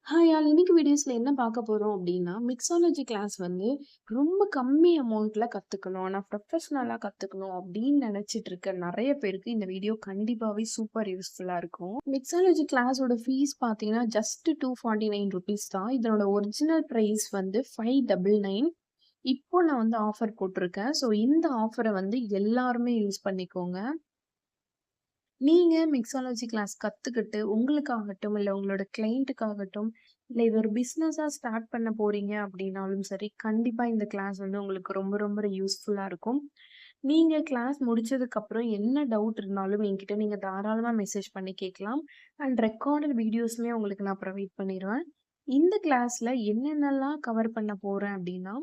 Hi all இன்னைக்கு வீடியோஸ்ல என்ன பார்க்க போறோம் அப்படின்னா, மிக்ஸாலஜி கிளாஸ் வந்து ரொம்ப கம்மி அமௌண்ட்ல கத்துக்கணும். ஆனா ப்ரொஃபஷனலா கத்துக்கணும் அப்படின்னு நினைச்சிட்டு இருக்க நெறைய பேருக்கு இந்த வீடியோ கண்டிப்பாவே சூப்பர் யூஸ்ஃபுல்லா இருக்கும். மிக்ஸாலஜி கிளாஸோட ஃபீஸ் பார்த்தீங்கன்னா, ஜஸ்ட் ₹249 தான். இதனோட ஒரிஜினல் பிரைஸ் வந்து 599. இப்போ நான் வந்து ஆஃபர் போட்டிருக்கேன். ஸோ இந்த ஆஃபர வந்து எல்லாருமே யூஸ் பண்ணிக்கோங்க. நீங்க மிக்ஸாலஜி கிளாஸ் கத்துக்கிட்டு, உங்களுக்காகட்டும், இல்ல உங்களோட கிளையன்ட்டுக்காகட்டும், இல்ல இது ஒரு பிசினஸா ஸ்டார்ட் பண்ண போறீங்க அப்படின்னாலும் சரி, கண்டிப்பா இந்த கிளாஸ் வந்து உங்களுக்கு ரொம்ப ரொம்ப யூஸ்ஃபுல்லா இருக்கும். நீங்க கிளாஸ் முடிச்சதுக்கப்புறம் என்ன டவுட் இருந்தாலும் என்கிட்ட நீங்க தாராளமா மெசேஜ் பண்ணி கேட்கலாம். அண்ட் ரெக்கார்டட் வீடியோஸுமே உங்களுக்கு நான் ப்ரொவைட் பண்ணிருவேன். இந்த கிளாஸ்ல என்னென்னலாம் கவர் பண்ண போறேன் அப்படின்னா,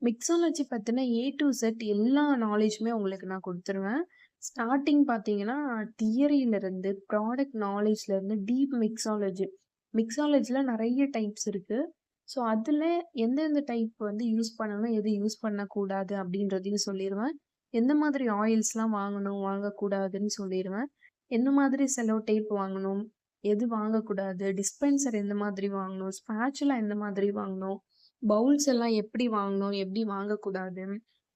மிக்ஸாலஜி பத்தின ஏ டூ இசட் எல்லா நாலேட்ஜுமே உங்களுக்கு நான் குடுத்துருவேன். ஸ்டார்ட்டிங் பார்த்தீங்கன்னா, தியரியிலருந்து, ப்ராடக்ட் நாலேட்ஜ்லருந்து டீப் மிக்ஸாலஜி. மிக்ஸாலஜில நெறைய டைப்ஸ் இருக்கு. ஸோ, அதுல எந்தெந்த டைப் வந்து யூஸ் பண்ணணும், எது யூஸ் பண்ணக்கூடாது அப்படின்றதையும் சொல்லிருவேன். எந்த மாதிரி ஆயில்ஸ்லாம் வாங்கணும், வாங்கக்கூடாதுன்னு சொல்லிருவேன். எந்த மாதிரி செல்லோ டேப் வாங்கணும், எது வாங்கக்கூடாது, டிஸ்பென்சர் எந்த மாதிரி வாங்கணும், ஸ்பேச்சுலா எந்த மாதிரி வாங்கணும், பவுல்ஸ் எல்லாம் எப்படி வாங்கணும், எப்படி வாங்கக்கூடாது.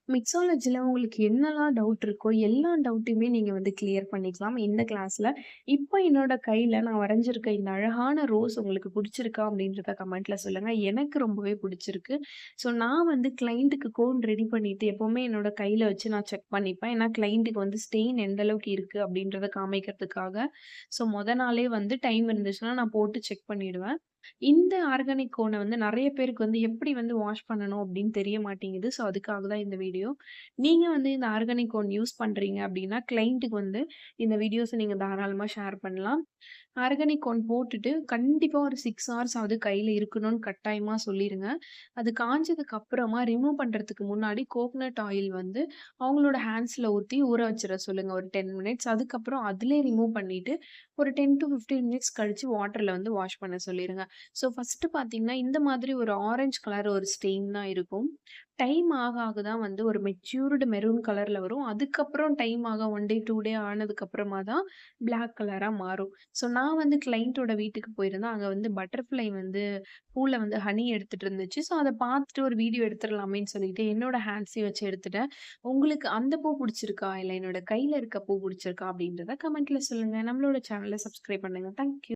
மிக்ஸாலஜில உங்களுக்கு என்னலாம் டவுட் இருக்கோ, எல்லா டவுட்டையுமே நீங்க வந்து கிளியர் பண்ணிக்கலாம் இந்த கிளாஸ்ல. இப்போ என்னோட கையில நான் வரைஞ்சிருக்க இந்த அழகான ரோஸ் உங்களுக்கு புடிச்சிருக்கா? அப்படின்றத கமெண்ட்ல சொல்லுங்க. எனக்கு ரொம்பவே புடிச்சிருக்கு. ஸோ நான் வந்து கிளையன்ட்டுக்கு கோன் ரெடி பண்ணிட்டு எப்பவுமே என்னோட கையில வச்சு நான் செக் பண்ணிப்பேன். ஏன்னா கிளையன்ட்டுக்கு வந்து ஸ்டெயின் எந்த அளவுக்கு இருக்கு அப்படின்றத காமிக்கிறதுக்காக. ஸோ மொத நாளே வந்து டைம் இருந்துச்சுன்னா நான் போட்டு செக் பண்ணிடுவேன். இந்த ஆர்கானிக் கோன வந்து நெறைய பேருக்கு வந்து எப்படி வந்து வாஷ் பண்ணணும் அப்படின்னு தெரிய மாட்டேங்குது. ஸோ அதுக்காக தான் இந்த வீடியோ. நீங்க வந்து இந்த ஆர்கானிக் கோன் யூஸ் பண்றீங்க அப்படின்னா, கிளையன்ட்டுக்கு வந்து இந்த வீடியோஸ நீங்க தாராளமா ஷேர் பண்ணலாம். ஆர்கானிக் கோன் போட்டுட்டு கண்டிப்பா ஒரு 6 ஹார்ஸ் ஆவது கையில இருக்கணும்னு கட்டாயமா சொல்லிருங்க. அது காஞ்சதுக்கு அப்புறமா ரிமூவ் பண்றதுக்கு முன்னாடி கோகனட் ஆயில் வந்து அவங்களோட ஹேண்ட்ஸ்ல ஊத்தி ஊற வச்சுற சொல்லுங்க ஒரு 10 மினிட்ஸ். அதுக்கப்புறம் அதிலயே ரிமூவ் பண்ணிட்டு ஒரு 10 டூ 15 மினிட்ஸ் கழிச்சு வாட்டர்ல வந்து வாஷ் பண்ண சொல்லிருங்க. ஸோ ஃபர்ஸ்ட்டு பார்த்தீங்கன்னா, இந்த மாதிரி ஒரு ஆரஞ்ச் கலர் ஒரு ஸ்டெயின் தான் இருக்கும். டைம் ஆக ஆக தான் வந்து ஒரு மெச்சூர்டு மெரூன் கலர்ல வரும். அதுக்கப்புறம் டைம் ஆக 1 டே, 2 டே ஆனதுக்கப்புறமா தான் பிளாக் கலரா மாறும். ஸோ நான் வந்து கிளையன்ட்டோட வீட்டுக்கு போயிருந்தேன். அங்க வந்து பட்டர்ஃப்ளை வந்து பூல வந்து ஹனி எடுத்துட்டு இருந்துச்சு. ஸோ அத பார்த்துட்டு ஒரு வீடியோ எடுத்துறலாமேன்னு சொல்லிட்டு என்னோட ஹேண்ட்ஸையும் வச்சு எடுத்துட்டேன். உங்களுக்கு அந்த பூ புடிச்சிருக்கா? இல்ல என்னோட கையில இருக்க பூ புடிச்சிருக்கா? அப்படின்றத கமெண்ட்ல சொல்லுங்க. நம்மளோட சேனல சப்ஸ்கிரைப் பண்ணுங்க. Thank you.